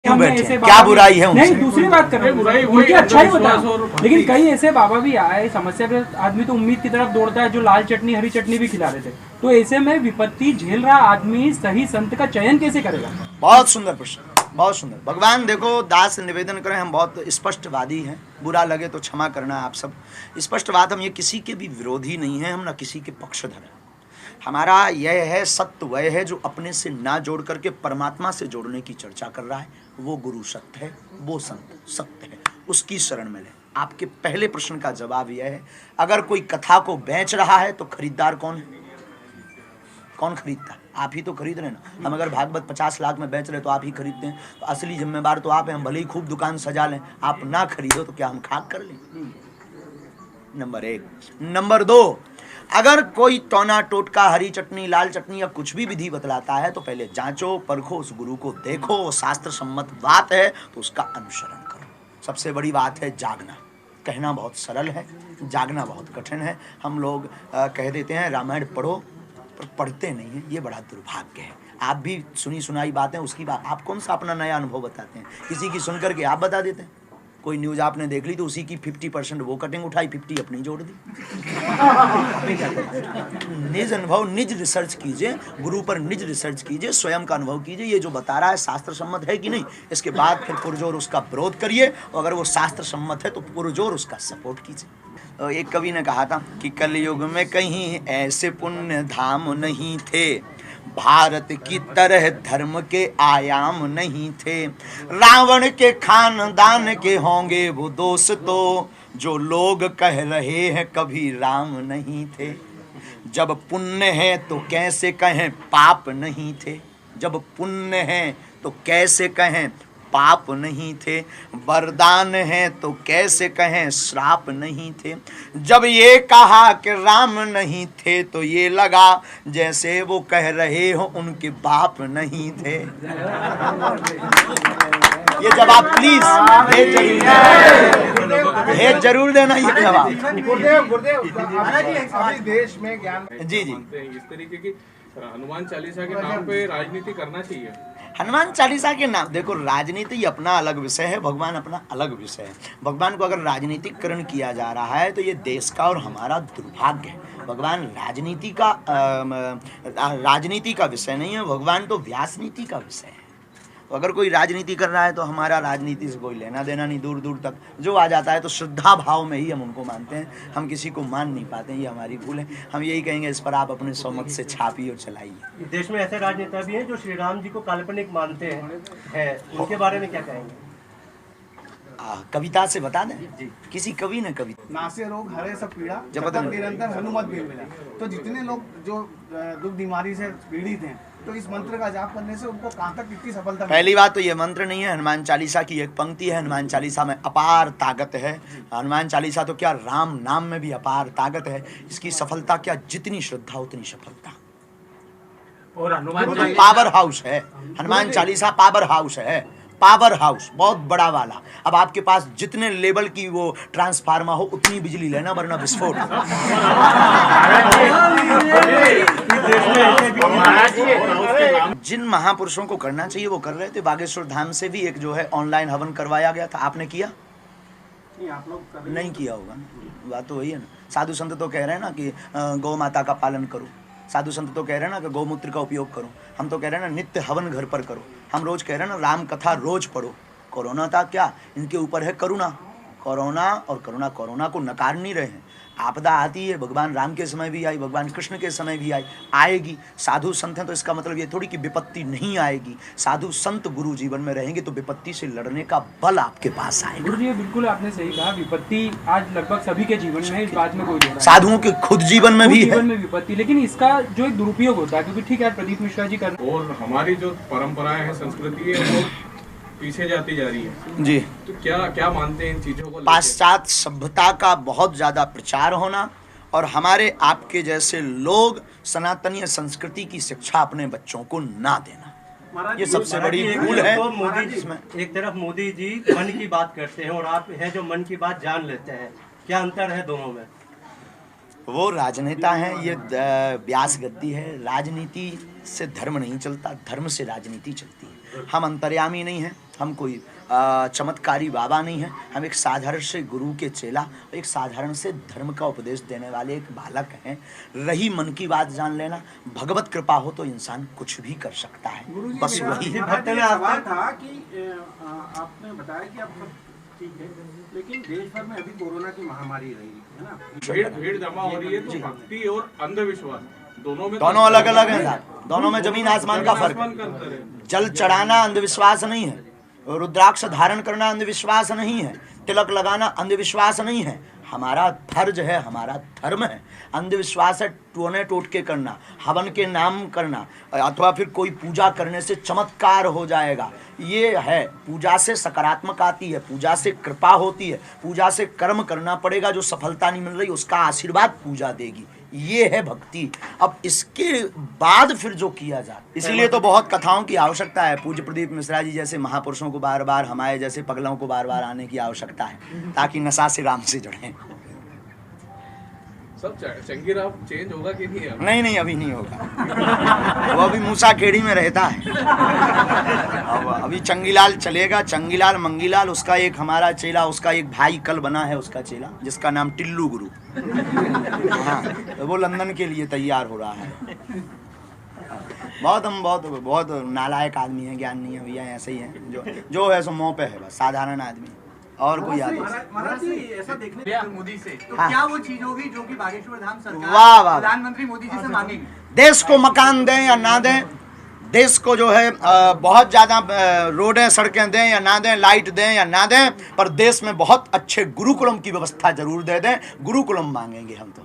क्यों बैठे? क्या बुराई है उनसे? नहीं, दूसरी बात कर रहे हैं, उनकी अच्छाई बता। लेकिन कई ऐसे बाबा भी आए, समस्या पे आदमी तो उम्मीद की तरफ दौड़ता है, जो लाल चटनी हरी चटनी भी खिला रहे थे। तो ऐसे में विपत्ति झेल रहा आदमी सही संत का चयन कैसे करेगा? बहुत सुंदर प्रश्न, बहुत सुंदर। भगवान देखो, दास निवेदन करें, हम बहुत स्पष्टवादी हैं, बुरा लगे तो क्षमा करना आप सब। स्पष्टवाद, हम ये किसी के भी विरोधी नहीं है, हम ना किसी के पक्षधर हैं। हमारा यह है, सत्य वह है जो अपने से ना जोड़ करके परमात्मा से जोड़ने की चर्चा कर रहा है, वो गुरु सत्य है, वो संत सत्य है, उसकी शरण में ले। आपके पहले प्रश्न का जवाब यह है, अगर कोई कथा को बेच रहा है तो खरीदार कौन है? कौन खरीदता है? आप ही तो खरीद रहे ना। हम अगर भागवत 50 लाख में बेच रहे तो आप ही खरीदते हैं, तो असली जिम्मेदार तो आप हैं। हम भले ही खूब दुकान सजा लें, आप ना खरीदो तो क्या हम खाक कर लें? नंबर 1। नंबर 2, अगर कोई टोना टोटका, हरी चटनी, लाल चटनी या कुछ भी विधि बतलाता है तो पहले जांचो परखो, उस गुरु को देखो, वो शास्त्र सम्मत बात है तो उसका अनुसरण करो। सबसे बड़ी बात है जागना। कहना बहुत सरल है, जागना बहुत कठिन है। हम लोग कह देते हैं रामायण पढ़ो, पर पढ़ते नहीं हैं, ये बड़ा दुर्भाग्य है। आप भी सुनी सुनाई बातें, उसकी बात, आप कौन सा अपना नया अनुभव बताते हैं? किसी की सुन करके आप बता देते हैं। कोई न्यूज़ आपने देख ली तो उसी की 50% वो कटिंग उठाई, 50 अपनी जोड़ दी। निज अनुभव, निज रिसर्च कीजिए, गुरु पर निज रिसर्च कीजिए, स्वयं का अनुभव कीजिए, ये जो बता रहा है शास्त्र सम्मत है कि नहीं, इसके बाद फिर पुरजोर उसका विरोध करिए, और अगर वो शास्त्र सम्मत है तो पुरजोर उसका सपोर्ट कीजिए। एक कवि ने कहा था कि कलयुग में कहीं ऐसे पुण्य धाम नहीं थे, भारत की तरह धर्म के आयाम नहीं थे, रावण के खानदान के होंगे वो दोस्त तो, जो लोग कह रहे हैं कभी राम नहीं थे। जब पुण्य है तो कैसे कहें पाप नहीं थे, जब पुण्य है तो कैसे कहें पाप नहीं थे, वरदान है तो कैसे कहें श्राप नहीं थे। जब ये कहा कि राम नहीं थे तो ये लगा जैसे वो कह रहे हो उनके बाप नहीं थे। ये जवाब प्लीज भेज जरूर देना, ये जवाब। देश में ज्ञान जी जी, इस तरीके की हनुमान चालीसा के नाम पे राजनीति करना चाहिए। हनुमान चालीसा के नाम, देखो राजनीति अपना अलग विषय है, भगवान अपना अलग विषय है। भगवान को अगर राजनीतिकरण किया जा रहा है तो ये देश का और हमारा दुर्भाग्य है। भगवान राजनीति का विषय नहीं है, भगवान तो व्यास नीति का विषय है। तो अगर कोई राजनीति कर रहा है तो हमारा राजनीति से कोई लेना देना नहीं, दूर दूर तक जो आ जाता है तो श्रद्धा भाव में ही हम उनको मानते हैं, हम किसी को मान नहीं पाते हैं, ये हमारी भूल है। हम यही कहेंगे, इस पर आप अपने स्वमत से छापिए और चलाइए। देश में ऐसे राजनेता भी हैं जो श्री राम जी को काल्पनिक मानते हैं, उनके बारे में क्या कहेंगे? कविता से बता दें जी, किसी कवि ने कविता, नासे रोग हरे सब पीड़ा जब निरंतर हनुमत भी मिला। तो जितने लोग जो दुख बीमारी से पीड़ित हैं, तो इस मंत्र का जाप करने से उनको कहाँ तक कितनी सफलता? पहली बात तो ये मंत्र नहीं है, हनुमान चालीसा की एक पंक्ति है। हनुमान चालीसा में अपार ताकत है। हनुमान चालीसा तो क्या, राम नाम में भी अपार ताकत है। इसकी सफलता क्या, जितनी श्रद्धा उतनी सफलता। और हनुमान पावर हाउस है, हनुमान चालीसा पावर हाउस है, पावर हाउस बहुत बड़ा वाला। अब आपके पास जितने लेवल की वो ट्रांसफार्मर हो उतनी बिजली लेना, वरना विस्फोट। जिन महापुरुषों को करना चाहिए वो कर रहे थे। बागेश्वर धाम से भी एक जो है ऑनलाइन हवन करवाया गया था, आपने किया? नहीं किया होगा, बात तो वही है ना। साधु संत तो कह रहे हैं ना कि गौ माता का पालन करो, साधु संत तो कह रहे हैं ना कि गौमूत्र का उपयोग करो, हम तो कह रहे हैं ना नित्य हवन घर पर करो, हम रोज कह रहे हैं ना राम कथा रोज पढ़ो। कोरोना था क्या, इनके ऊपर है करुणा, कोरोना और करुणा, कोरोना को नकार नहीं रहे हैं। आपदा आती है, भगवान राम के समय भी आई, भगवान कृष्ण के समय भी आई, आएगी। साधु संत हैं तो इसका मतलब ये थोड़ी कि विपत्ति नहीं आएगी। साधु संत गुरु जीवन में रहेंगे तो विपत्ति से लड़ने का बल आपके पास आएगा। गुरु जी बिल्कुल आपने सही कहा, विपत्ति आज लगभग सभी के जीवन में है, इस बात में कोई दो राय नहीं। साधुओं के खुद जीवन में भी है, जीवन में विपत्ति, लेकिन इसका जो एक दुरुपयोग होता है, क्योंकि ठीक है प्रदीप मिश्रा जी कर, और हमारी जो परंपराएं हैं, संस्कृति है, वो पीछे जाती जा रही है जी। तो क्या मानते हैं इन चीजों को? पाश्चात्य सभ्यता का बहुत ज़्यादा प्रचार होना और हमारे आपके जैसे लोग सनातनीय संस्कृति की शिक्षा अपने बच्चों को ना देना, ये सबसे बड़ी भूल है। तो मोदी जी, एक तरफ मोदी जी मन की बात करते हैं और आप हैं जो मन की बात जान लेते हैं, क्या अंतर है दोनों में? वो राजनेता हैं, ये व्यास गद्दी है। राजनीति से धर्म नहीं चलता, धर्म से राजनीति चलती है। हम अंतर्यामी नहीं हैं, हम कोई चमत्कारी बाबा नहीं है। हम एक साधारण से गुरु के चेला, एक साधारण से धर्म का उपदेश देने वाले एक बालक हैं। रही मन की बात जान लेना, भगवत कृपा हो तो इंसान कुछ भी कर सकता है, बस वही है। सवाल था कि आपने बताया कि आप सब ठीक है, लेकिन देश भर में अभी कोरोना की महामारी रही है ना, भीड़ जमा हो रही है, तो भक्ति और अंधविश्वास दोनों अलग अलग हैं साहब, दोनों में जमीन आसमान का फर्क है। जल चढ़ाना अंधविश्वास नहीं है, रुद्राक्ष धारण करना अंधविश्वास नहीं है, तिलक लगाना अंधविश्वास नहीं है। हमारा फर्ज है, हमारा धर्म है। अंधविश्वास है टोने टोटके करना, हवन के नाम करना, अथवा फिर कोई पूजा करने से चमत्कार हो जाएगा। ये है, पूजा से सकारात्मक आती है, पूजा से कृपा होती है, पूजा से कर्म करना पड़ेगा, जो सफलता नहीं मिल रही उसका आशीर्वाद पूजा देगी। ये है भक्ति। अब इसके बाद फिर जो किया जाए, इसीलिए तो बहुत कथाओं की आवश्यकता है। पूज्य प्रदीप मिश्रा जी जैसे महापुरुषों को बार बार, हमारे जैसे पगलों को बार बार आने की आवश्यकता है, ताकि नशा से राम से जुड़ें। सब चंगीराव चेंज होगा कि नहीं? नहीं नहीं, अभी नहीं होगा। वो अभी मूसा खेड़ी में रहता है। अब अभी चंगीलाल चलेगा, चंगीलाल मंगीलाल उसका एक हमारा चेला, उसका एक भाई कल बना है उसका चेला, जिसका नाम टिल्लू गुरु। हाँ, तो वो लंदन के लिए तैयार हो रहा है। हम बहुत नालायक आदमी है, ज्ञान नहीं है भैया, ऐसे ही है जो है सो मुँह पे है, बस साधारण आदमी, और कोई आदमी। महाराज जी ऐसा देखने को मोदी से तो हाँ। क्या वो चीज होगी जो कि बागेश्वर धाम सरकार वाह वाह, प्रधानमंत्री मोदी जी से मांगेगी? देश को मकान दें या ना दें, देश को जो है बहुत ज़्यादा रोडें सड़कें दें या ना दें, लाइट दें या ना दें, पर देश में बहुत अच्छे गुरुकुलम की व्यवस्था जरूर दे दें। गुरुकुलम मांगेंगे हम तो।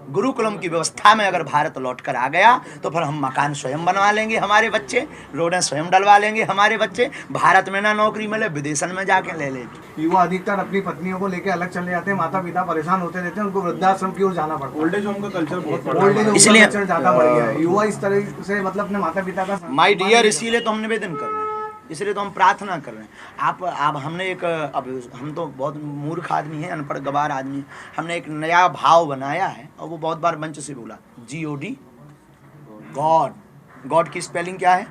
गुरुकुलम की व्यवस्था में अगर भारत लौट कर आ गया तो फिर हम मकान स्वयं बनवा लेंगे, हमारे बच्चे रोडें स्वयं डलवा लेंगे, हमारे बच्चे भारत में ना नौकरी मिले विदेशन में जाके ले लेंगे। युवा अधिकतर अपनी पत्नियों को लेकर अलग चले जाते हैं, माता पिता परेशान होते रहते हैं, उनको वृद्धाश्रम की ओर जाना पड़ता है। ओल्ड एज होम का कल्चर बहुत बड़ा ओल्ड एज इसलिए कल्चर ज्यादा बढ़ गया है। युवा इस तरह से मतलब अपने माता पिता का माय डियर, इसीलिए तो हम निवेदन कर रहे हैं, इसलिए तो हम प्रार्थना कर रहे हैं। आप हमने एक, अब हम तो बहुत मूर्ख आदमी हैं, अनपढ़ गवार आदमी हैं, हमने एक नया भाव बनाया है और वो बहुत बार मंच से बोला, GOD, गॉड। गॉड की स्पेलिंग क्या है?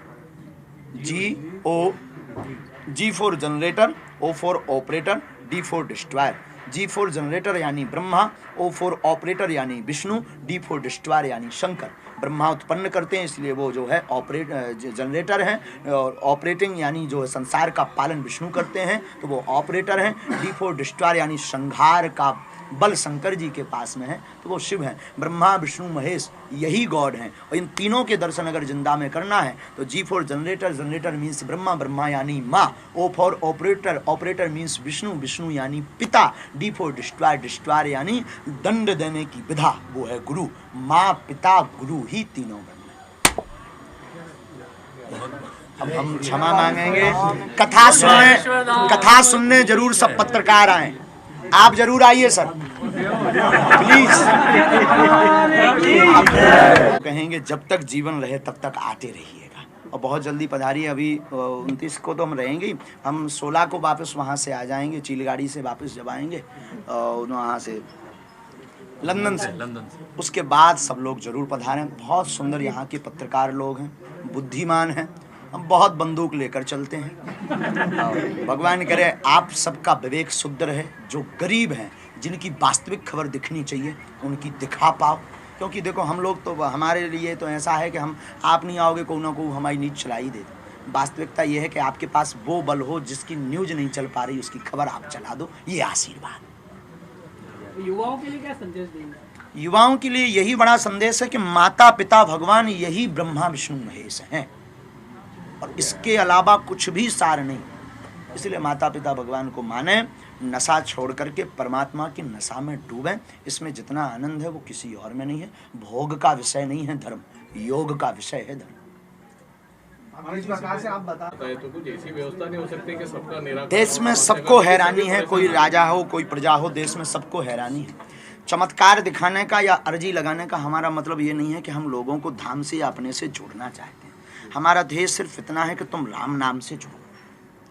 G for generator, O for operator, D for destroyer. G for generator यानी ब्रह्मा, O फॉर ऑपरेटर यानी विष्णु, D फॉर डिस्ट्रॉयर यानी शंकर। ब्रह्मा उत्पन्न करते हैं, इसलिए वो जो है जनरेटर हैं, और ऑपरेटिंग यानी जो है संसार का पालन विष्णु करते हैं, तो वो ऑपरेटर हैं। D फॉर डिस्ट्रॉयर यानी संहार का बल शंकर जी के पास में है, तो वो शिव हैं। ब्रह्मा विष्णु महेश यही गॉड हैं, और इन तीनों के दर्शन अगर जिंदा में करना है तो G for generator, generator means Brahma, Brahma यानी माँ, O for operator, operator means Vishnu, Vishnu यानी पिता, D फॉर डिस्ट्रॉयर, डिस्ट्रॉयर यानी दंड देने की विधा, वो है गुरु। माँ पिता गुरु ही तीनों ब्रह्म। अब हम क्षमा मांगेंगे, कथा सुनने जरूर सब पत्रकार आए, आप जरूर आइए सर, प्लीज। कहेंगे जब तक जीवन रहे तब तक आते रहिएगा, और बहुत जल्दी पधारिए। अभी 29 को तो हम रहेंगे, हम 16 को वापस वहाँ से आ जाएंगे, चिलगाड़ी से वापस जब आएंगे, और वहाँ से लंदन से उसके बाद सब लोग जरूर पधारें। बहुत सुंदर यहाँ के पत्रकार लोग हैं, बुद्धिमान हैं, हम बहुत बंदूक लेकर चलते हैं। भगवान करे आप सबका विवेक शुद्ध रहे, जो गरीब हैं, जिनकी वास्तविक खबर दिखनी चाहिए, उनकी दिखा पाओ। क्योंकि देखो हम लोग तो, हमारे लिए तो ऐसा है कि हम, आप नहीं आओगे को ना को हमारी नींद चला ही देते। वास्तविकता ये है कि आपके पास वो बल हो जिसकी न्यूज नहीं चल पा रही, उसकी खबर आप चला दो, ये आशीर्वाद। युवाओं के लिए क्या संदेश देंगे? युवाओं के लिए यही बड़ा संदेश है कि माता पिता भगवान यही ब्रह्मा विष्णु महेश हैं, और इसके अलावा कुछ भी सार नहीं। इसलिए माता पिता भगवान को माने, नशा छोड़ करके परमात्मा की नशा में डूबें। इसमें जितना आनंद है वो किसी और में नहीं है। भोग का विषय नहीं है धर्म, योग का विषय है धर्म। इस प्रकार से आप बता, तो कुछ ऐसी व्यवस्था नहीं हो सकती कि सबका निराकरण। देश में सबको हैरानी है, कोई राजा हो कोई प्रजा हो, देश में सबको हैरानी है। चमत्कार दिखाने का या अर्जी लगाने का हमारा मतलब ये नहीं है कि हम लोगों को धाम से या अपने से जोड़ना चाहते हैं। हमारा ध्येय सिर्फ इतना है कि तुम राम नाम से जुड़ो,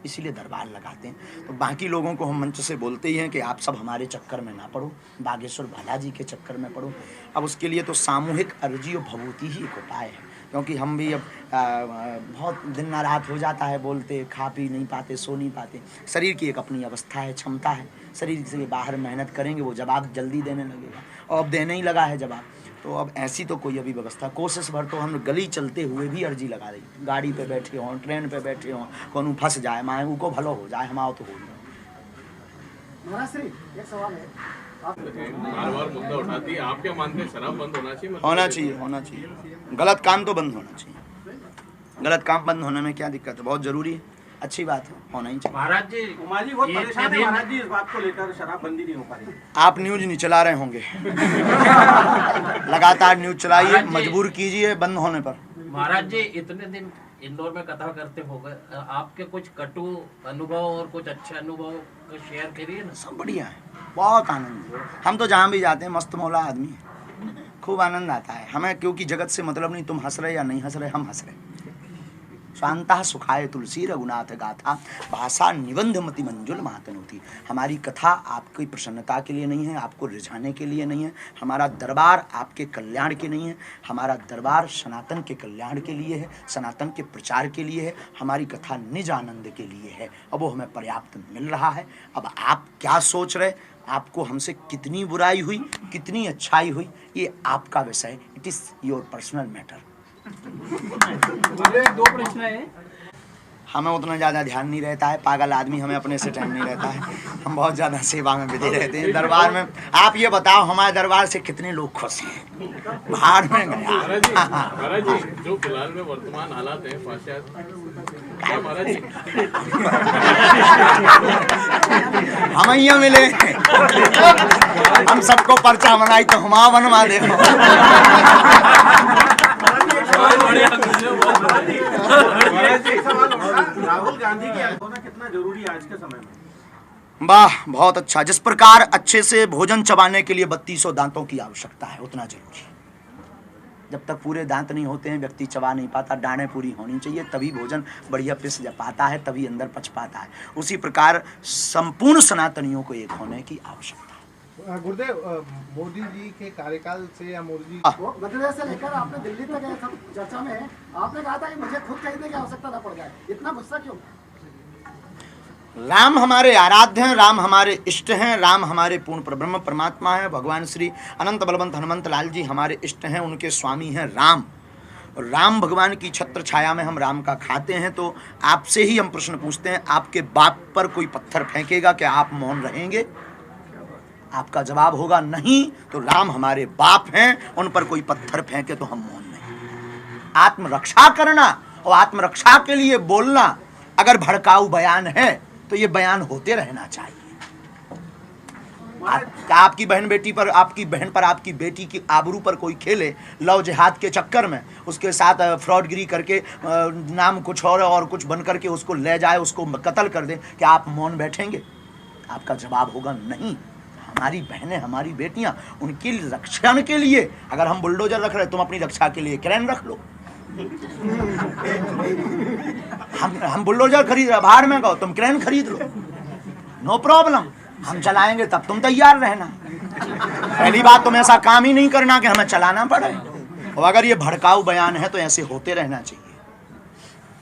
इसीलिए दरबार लगाते हैं। तो बाकी लोगों को हम मंच से बोलते ही हैं कि आप सब हमारे चक्कर में ना पड़ो, बागेश्वर बालाजी के चक्कर में पड़ो। अब उसके लिए तो सामूहिक अर्जी और भभूति ही एक उपाय है। क्योंकि हम भी अब बहुत दिन ना रात हो जाता है बोलते, खा पी नहीं पाते, सो नहीं पाते। शरीर की एक अपनी अवस्था है, क्षमता है, शरीर से बाहर मेहनत करेंगे वो जवाब जल्दी देने लगेगा, और अब देने ही लगा है जवाब। तो अब ऐसी तो कोई अभी व्यवस्था, कोशिश भर तो हम गली चलते हुए भी अर्जी लगा रही, गाड़ी पे बैठे हों, ट्रेन पे बैठे हों, कौन फंस जाए, माए उनको भलो हो जाए, हमारा तो हो जाए। महाराज श्री एक सवाल है, बार बार मुद्दा उठाती है, आप क्या मानते हैं शराब बंद होना चाहिए? होना चाहिए, होना चाहिए। गलत काम तो बंद होना चाहिए। गलत काम बंद होने में क्या दिक्कत है, बहुत जरूरी है, अच्छी बात है, होना ही चाहिए। महाराज जी कुमार जी बहुत परेशान है महाराज जी इस बात को लेकर, शराबबंदी नहीं हो पा रही। आप न्यूज नहीं चला रहे होंगे लगातार न्यूज चलाइए, मजबूर कीजिए बंद होने पर। महाराज जी इतने दिन इंदौर में कथा करते हो गए, आपके कुछ कटु अनुभव और कुछ अच्छे अनुभव को शेयर करिए ना। सब बढ़िया है, बहुत आनंद। हम तो जहाँ भी जाते हैं मस्त मौला आदमी है, खूब आनंद आता है हमें, क्योंकि जगत से मतलब नहीं, तुम हंस रहे या नहीं हंस रहे, हम हंस रहे। शांता सुखाए तुलसी रघुनाथ गाथा, भाषा निबंध मति मंजुल महातनुति। हमारी कथा आपकी प्रसन्नता के लिए नहीं है, आपको रिझाने के लिए नहीं है, हमारा दरबार आपके कल्याण के नहीं है, हमारा दरबार सनातन के कल्याण के लिए है, सनातन के प्रचार के लिए है, हमारी कथा निज आनंद के लिए है। अब वो हमें पर्याप्त मिल रहा है। अब आप क्या सोच रहे, आपको हमसे कितनी बुराई हुई, कितनी अच्छाई हुई, ये आपका विषय, it is your personal matter. दो प्रश्न है, हमें उतना ज़्यादा ध्यान नहीं रहता है, पागल आदमी, हमें अपने से टाइम नहीं रहता है, हम बहुत ज़्यादा सेवा में बिजी रहते हैं दरबार में। आप ये बताओ हमारे दरबार से कितने लोग खुश हैं, बाहर में गया। महाराज जी जो फिलहाल में वर्तमान हालात हैं पाश्चात, क्या महाराज जी हम यहाँ मिले, हम सबको पर्चा बनाई तो हम बनवा दे। राहुल गांधी की होना कितना जरूरी है आज के समय में? वाह, बहुत अच्छा। जिस प्रकार अच्छे से भोजन चबाने के लिए 3200 दांतों की आवश्यकता है, उतना जरूरी है। जब तक पूरे दांत नहीं होते हैं व्यक्ति चबा नहीं पाता, डांडें पूरी होनी चाहिए, तभी भोजन बढ़िया पिस पाता है, तभी अंदर पच पाता है। उसी प्रकार संपूर्ण सनातनियों को एक होने की आवश्यकता है। गुरुदेव, मोदी जी के कार्यकाल से या मोदी जी बदले से लेकर आपने दिल्ली तक गए, सब चर्चा में है, आपने कहा था कि मुझे खुद खरीदने की आवश्यकता न पड़ जाए, इतना गुस्सा क्यों? राम हमारे आराध्य हैं, राम हमारे इष्ट हैं, राम हमारे पूर्ण ब्रह्म परमात्मा हैं। भगवान श्री अनंत बलवंत हनुमंत लाल जी हमारे इष्ट हैं, उनके स्वामी हैं राम। और राम भगवान की छत्र छाया में हम राम का खाते हैं। तो आपसे ही हम प्रश्न पूछते हैं, आपके बाप पर कोई पत्थर फेंकेगा क्या आप मौन रहेंगे? आपका जवाब होगा नहीं। तो राम हमारे बाप हैं, उन पर कोई पत्थर फेंके तो हम मौन नहीं। आत्मरक्षा करना और आत्मरक्षा के लिए बोलना अगर भड़काऊ बयान है तो ये बयान होते रहना चाहिए। आपकी बहन बेटी पर, आपकी बहन पर, आपकी बेटी की आबरू पर कोई खेले लव जिहाद के चक्कर में, उसके साथ फ्रॉडगिरी करके नाम कुछ और कुछ बन करके उसको ले जाए, उसको कत्ल कर दे, क्या आप मौन बैठेंगे? आपका जवाब होगा नहीं। हमारी बहनें, हमारी बेटियां, उनकी रक्षा के लिए अगर हम बुलडोजर रख रहे, तुम अपनी रक्षा के लिए क्रेन रख लो। हम बुलडोजर खरीद रहे, बाहर में गो, तुम क्रेन खरीद लो, नो प्रॉब्लम, हम चलाएंगे तब तुम तैयार रहना। पहली बात, तुम ऐसा काम ही नहीं करना कि हमें चलाना पड़े। और अगर ये भड़काऊ बयान है तो ऐसे होते रहना चाहिए।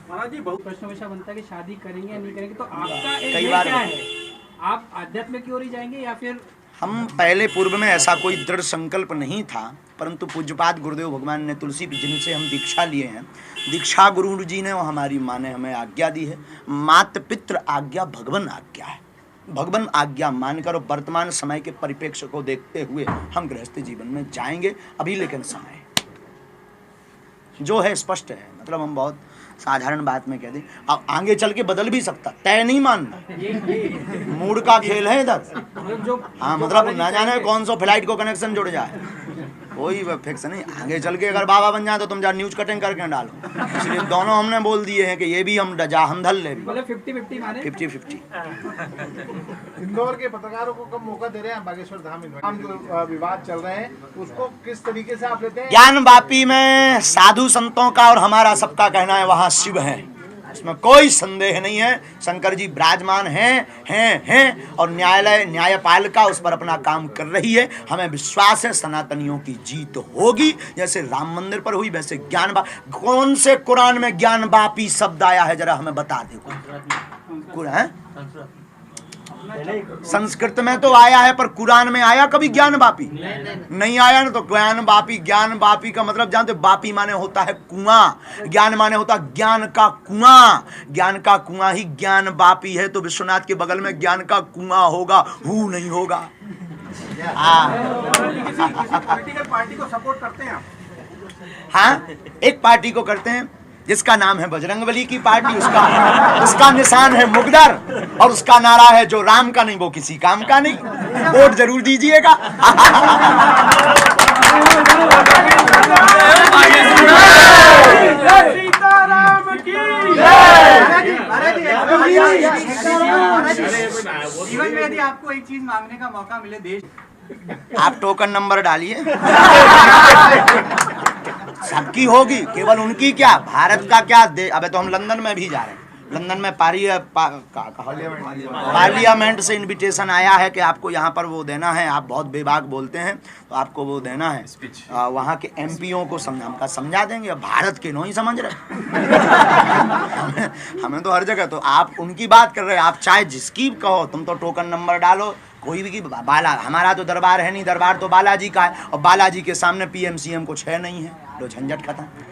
महाराज जी बहुत प्रश्न वैसा बनता है कि शादी करेंगे या नहीं करेंगे, तो आपका कई बार क्या है? आप आध्यात्म की ओर ही जाएंगे या फिर? हम पहले पूर्व में ऐसा कोई दृढ़ संकल्प नहीं था, परंतु पूज्यपाद गुरुदेव भगवान ने तुलसी जिनसे हम दीक्षा लिए हैं, दीक्षा गुरु जी ने वो हमारी माँ ने हमें आज्ञा दी है। मात पितृ आज्ञा भगवान आज्ञा है। भगवान आज्ञा मानकर और वर्तमान समय के परिप्रेक्ष्य को देखते हुए हम गृहस्थ जीवन में जाएंगे। अभी लेकिन समय जो है स्पष्ट है, मतलब हम बहुत साधारण बात में कह दें, अब आगे चल के बदल भी सकता, तय नहीं मानना, मूड का खेल है इधर। हाँ, मतलब ना जाने कौन सा फ्लाइट को कनेक्शन जुड़ जाए, कोई फिक्स नहीं। आगे चल के अगर बाबा बन जाए तो तुम जा न्यूज कटिंग करके डालो। इसलिए दोनों हमने बोल दिए हैं कि ये भी हम धल ले, 50-50 माने 50-50। इंदौर के पत्रकारों को कब मौका दे रहे हैं बागेश्वर धाम में? हम जो विवाद चल रहे हैं उसको किस तरीके से आप लेते हैं? ज्ञान वापी में साधु संतों का और हमारा सबका कहना है वहाँ शिव है, इसमें कोई संदेह नहीं है। शंकर जी विराजमान हैं और न्यायपालिका उस पर अपना काम कर रही है। हमें विश्वास है सनातनियों की जीत होगी। जैसे राम मंदिर पर हुई वैसे कौन से कुरान में ज्ञानवापी शब्द आया है, जरा हमें बता दे। कुरान संस्कृत में तो आया है, पर कुरान में आया कभी ज्ञानवापी? नहीं आया ना। तो ज्ञानवापी का मतलब जानते? वापी माने होता है कुआं, ज्ञान माने होता है ज्ञान का कुआं। ज्ञान का कुआं ही ज्ञानवापी है। तो विश्वनाथ के बगल में ज्ञान का कुआं होगा, हु नहीं होगा। किसी पॉलिटिकल पार्टी को सपोर्ट करते हैं आप? हाँ, एक पार्टी को करते हैं जिसका नाम है बजरंगबली की पार्टी। उसका निशान है मुगदर और उसका नारा है जो राम का नहीं वो किसी काम का नहीं। वोट जरूर दीजिएगा। जीवन में यदि आपको एक चीज मांगने का मौका मिले देश, आप टोकन नंबर डालिए, सबकी होगी, केवल उनकी क्या, भारत का क्या। अबे तो हम लंदन में भी जा रहे हैं। लंदन में पार्लियामेंट से इनविटेशन आया है कि आपको यहाँ पर वो देना है। आप बहुत बेबाक बोलते हैं तो आपको वो देना है। वहाँ के एमपीओ को समझा देंगे। भारत के नहीं समझ रहे। हमें तो हर जगह, तो आप उनकी बात कर रहे हैं। आप चाहे जिसकी कहो, तुम तो टोकन नंबर डालो, कोई भी की बाला। हमारा तो दरबार है नहीं, दरबार तो बालाजी का है और बालाजी के सामने पीएम सीएम कुछ है नहीं है। लो झंझट खत्म।